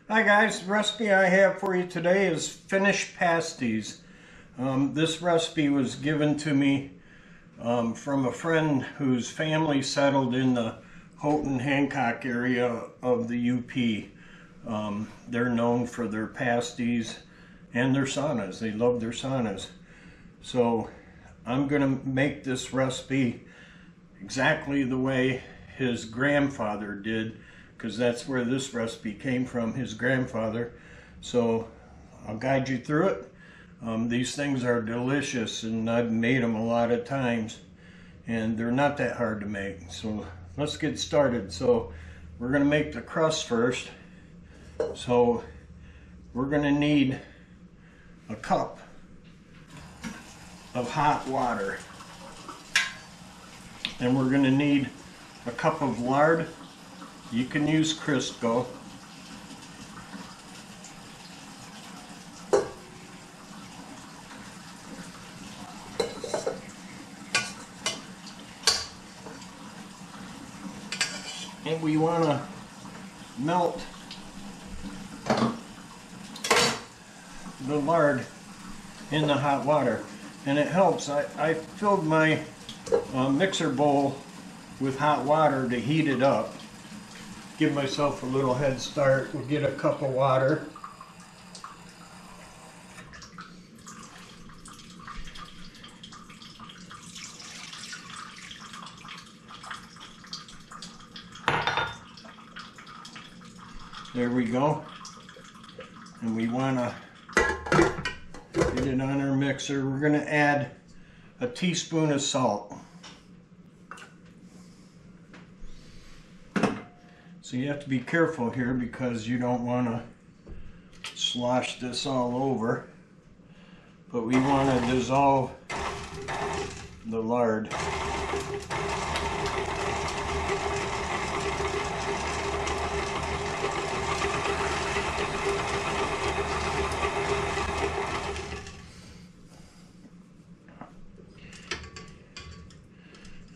Hi guys, the recipe I have for you today is Finish Pasties. This recipe was given to me from a friend whose family settled in the Houghton Hancock area of the UP. They're known for their pasties and their saunas. They love their saunas. So I'm going to make this recipe exactly the way his grandfather did, because that's where this recipe came from, his grandfather. So I'll guide you through it. These things are delicious, and I've made them a lot of times, and they're not that hard to make. So let's get started. So we're going to make the crust first. So we're going to need a cup of hot water, and we're going to need a cup of lard. You can use Crisco. And we want to melt the lard in the hot water. And it helps. I filled my mixer bowl with hot water to heat it up. Give myself a little head start. We'll get a cup of water. There we go. And we want to get it on our mixer. We're going to add a teaspoon of salt. So you have to be careful here because you don't want to slosh this all over, but we want to dissolve the lard.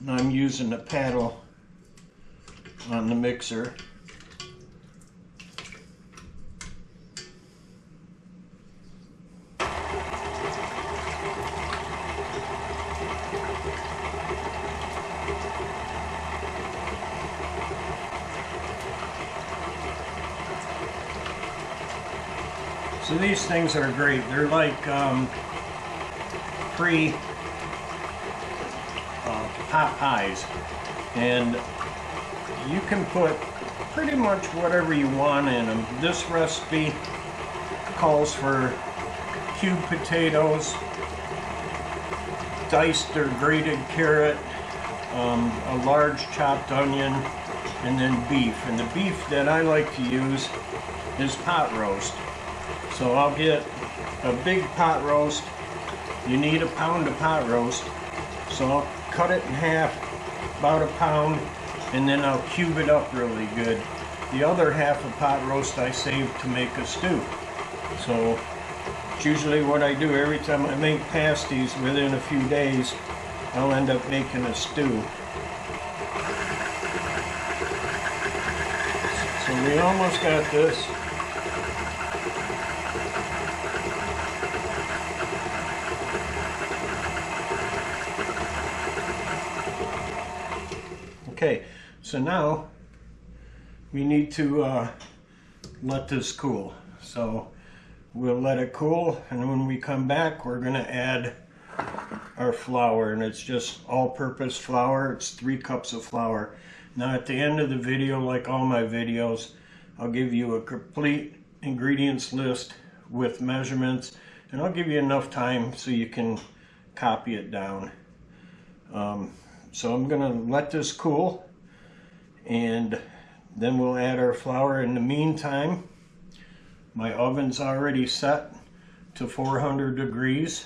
And I'm using a paddle on the mixer. So these things are great. They're like pot pies, and you can put pretty much whatever you want in them. This recipe calls for cubed potatoes, diced or grated carrot, a large chopped onion, and then beef. And the beef that I like to use is pot roast. So I'll get a big pot roast. You need a pound of pot roast. So I'll cut it in half, about a pound, and then I'll cube it up really good. The other half of pot roast I save to make a stew. So it's usually what I do every time I make pasties. Within a few days, I'll end up making a stew. So we almost got this. Okay, so now we need to let this cool. So we'll let it cool, and when we come back, we're going to add our flour, and it's just all-purpose flour. It's 3 cups of flour. Now at the end of the video, like all my videos, I'll give you a complete ingredients list with measurements, and I'll give you enough time so you can copy it down. So I'm going to let this cool, and then we'll add our flour. In the meantime, my oven's already set to 400 degrees.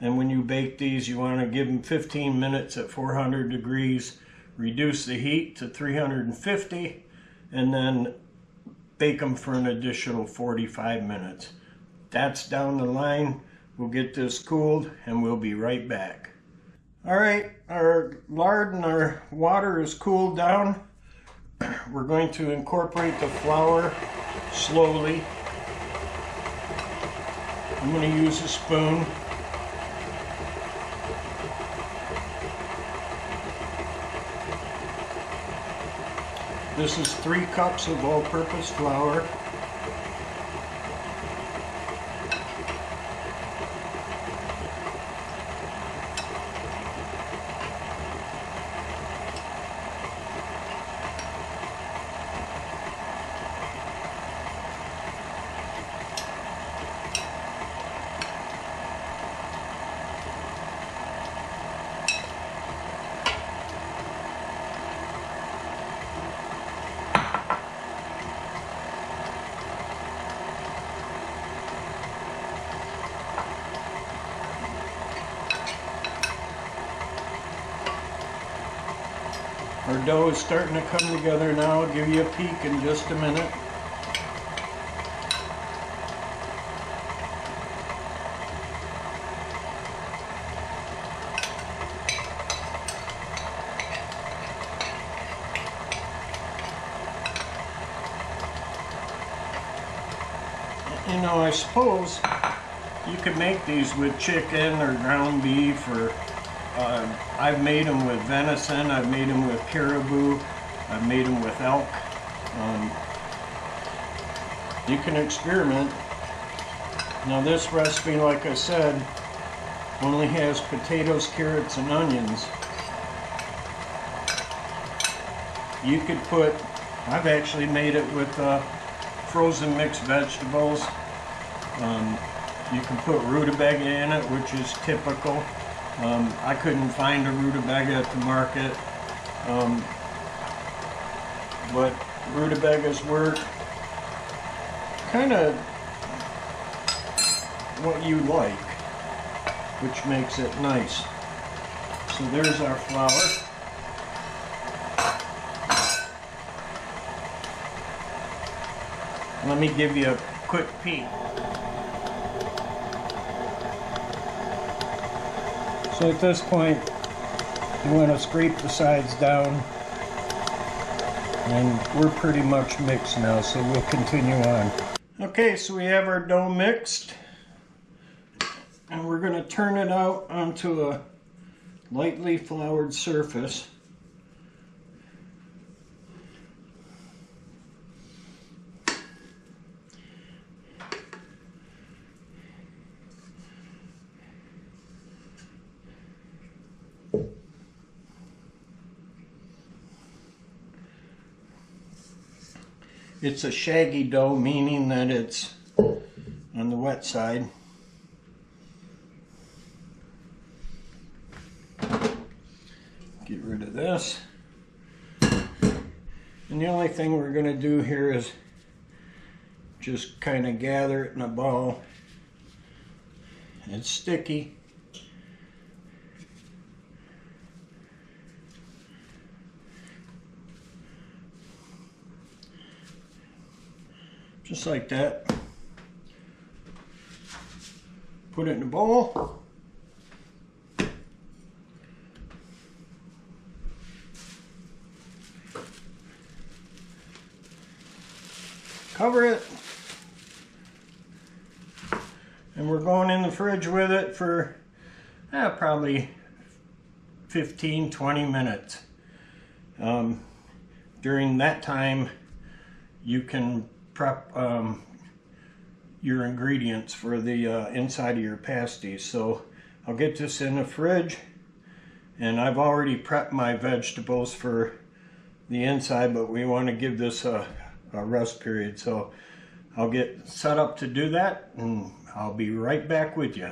And when you bake these, you want to give them 15 minutes at 400 degrees, reduce the heat to 350, and then bake them for an additional 45 minutes. That's down the line. We'll get this cooled, and we'll be right back. All right, our lard and our water is cooled down. we're going to incorporate the flour slowly. I'm going to use a spoon. This is 3 cups of all-purpose flour. Our dough is starting to come together now. I'll give you a peek in just a minute. You know, I suppose you could make these with chicken or ground beef, or I've made them with venison, I've made them with caribou, I've made them with elk. You can experiment. Now this recipe, like I said, only has potatoes, carrots, and onions. You could put, I've actually made it with frozen mixed vegetables. You can put rutabaga in it, which is typical. I couldn't find a rutabaga at the market, but rutabagas work kind of what you like, which makes it nice. So there's our flour. Let me give you a quick peek. So at this point, you want to scrape the sides down, and we're pretty much mixed now, so we'll continue on. Okay, so we have our dough mixed, and we're going to turn it out onto a lightly floured surface. It's a shaggy dough, meaning that it's on the wet side. Get rid of this. And the only thing we're going to do here is just kind of gather it in a ball. It's sticky. Just like that. Put it in a bowl. Cover it. And we're going in the fridge with it for probably 15-20 minutes. During that time, you can prep your ingredients for the inside of your pasties. So I'll get this in the fridge, and I've already prepped my vegetables for the inside, but we want to give this a rest period. So I'll get set up to do that, and I'll be right back with you.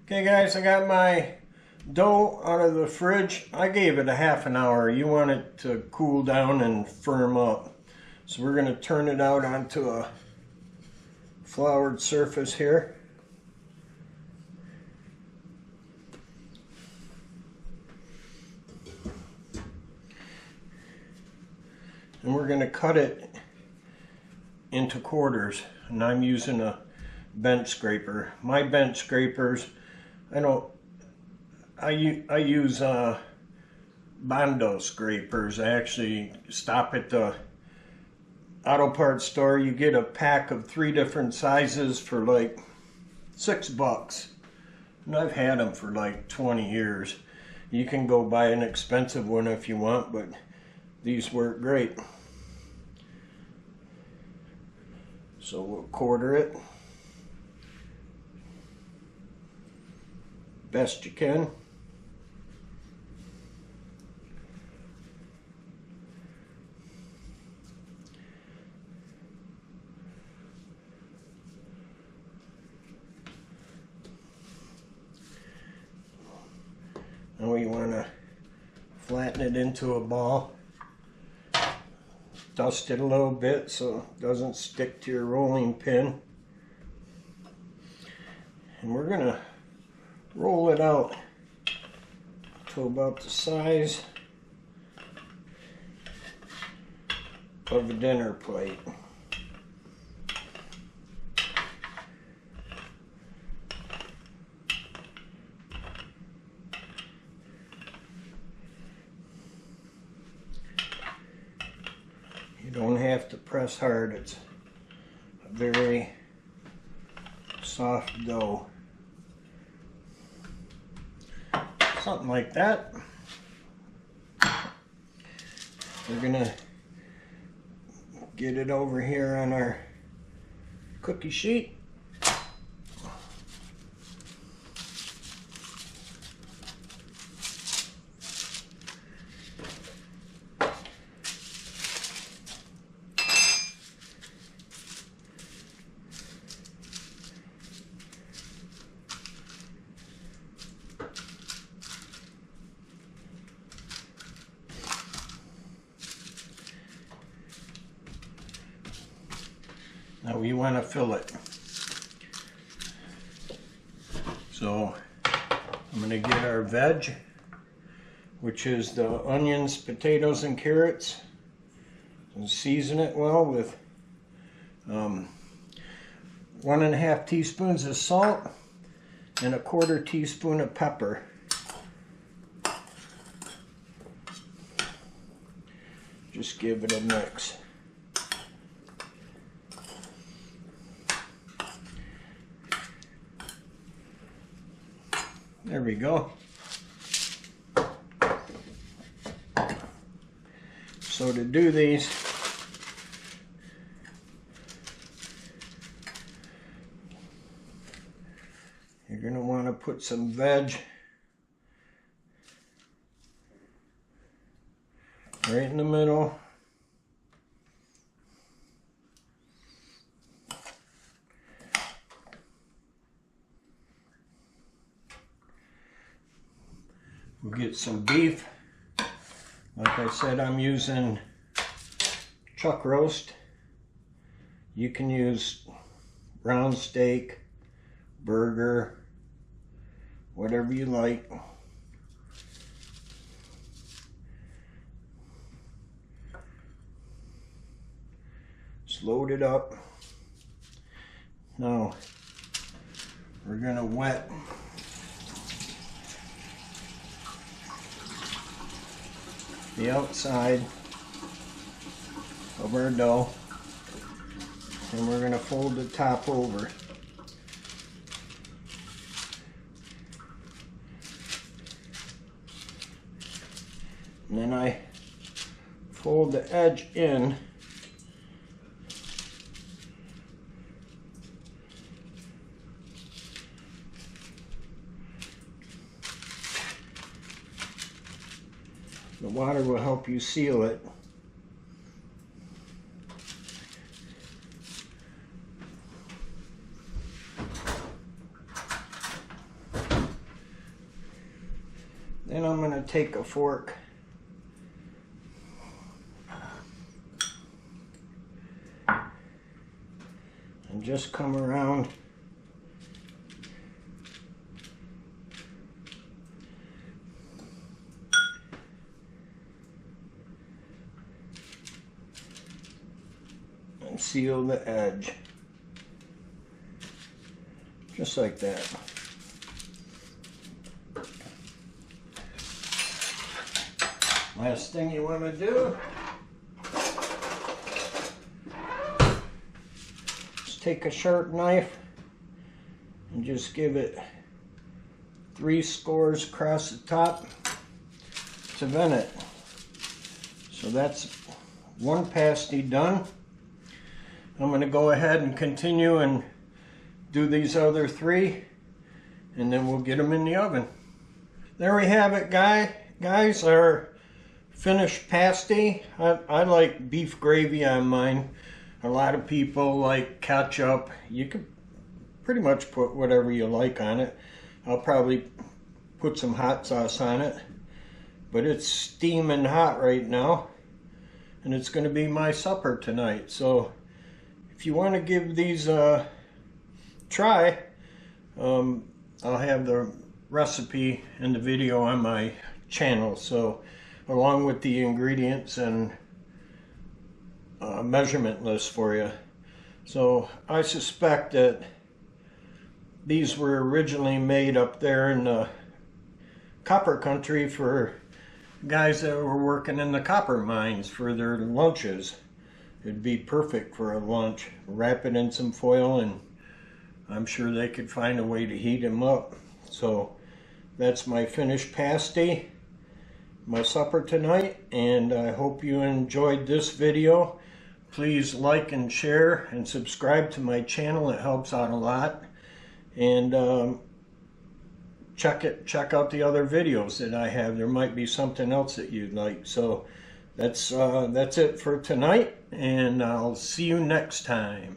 Okay guys, I got my dough out of the fridge. I gave it a half an hour. You want it to cool down and firm up. So we're going to turn it out onto a floured surface here. And we're going to cut it into quarters. And I'm using a bench scraper. My bench scrapers, I use Bondo scrapers. I actually stop at the auto parts store, you get a pack of 3 different sizes for like $6. And I've had them for like 20 years. You can go buy an expensive one if you want, but these work great. So we'll quarter it best you can. And we want to flatten it into a ball. Dust it a little bit so it doesn't stick to your rolling pin. And we're going to roll it out to about the size of a dinner plate. You don't have to press hard, it's a very soft dough. Something like that. We're gonna get it over here on our cookie sheet. Now we want to fill it. So I'm going to get our veg, which is the onions, potatoes, and carrots, and season it well with 1.5 teaspoons of salt and 1/4 teaspoon of pepper. Just give it a mix. There we go. So to do these, you're going to want to put some veg right in the middle. We'll get some beef. Like I said, I'm using chuck roast. You can use round steak, burger, whatever you like. Just load it up. Now we're gonna wet the outside of our dough, and we're going to fold the top over. And then I fold the edge in the water will help you seal it. Then I'm going to take a fork and just come around and seal the edge, just like that. Last thing you want to do just take a sharp knife and just give it 3 scores across the top to vent it. So that's one pasty done. I'm going to go ahead and continue and do these other 3, and then we'll get them in the oven. There we have it, guys, our finished pasty. I like beef gravy on mine. A lot of people like ketchup. You could pretty much put whatever you like on it. I'll probably put some hot sauce on it, but it's steaming hot right now, and it's going to be my supper tonight. So if you want to give these a try, I'll have the recipe and the video on my channel, so along with the ingredients and measurement list for you. So I suspect that these were originally made up there in the copper country for guys that were working in the copper mines for their lunches. It'd be perfect for a lunch. Wrap it in some foil, and I'm sure they could find a way to heat them up. So that's my finished pasty, my supper tonight, and I hope you enjoyed this video. Please like and share and subscribe to my channel. It helps out a lot. And check out the other videos that I have. There might be something else that you'd like. So that's it for tonight, and I'll see you next time.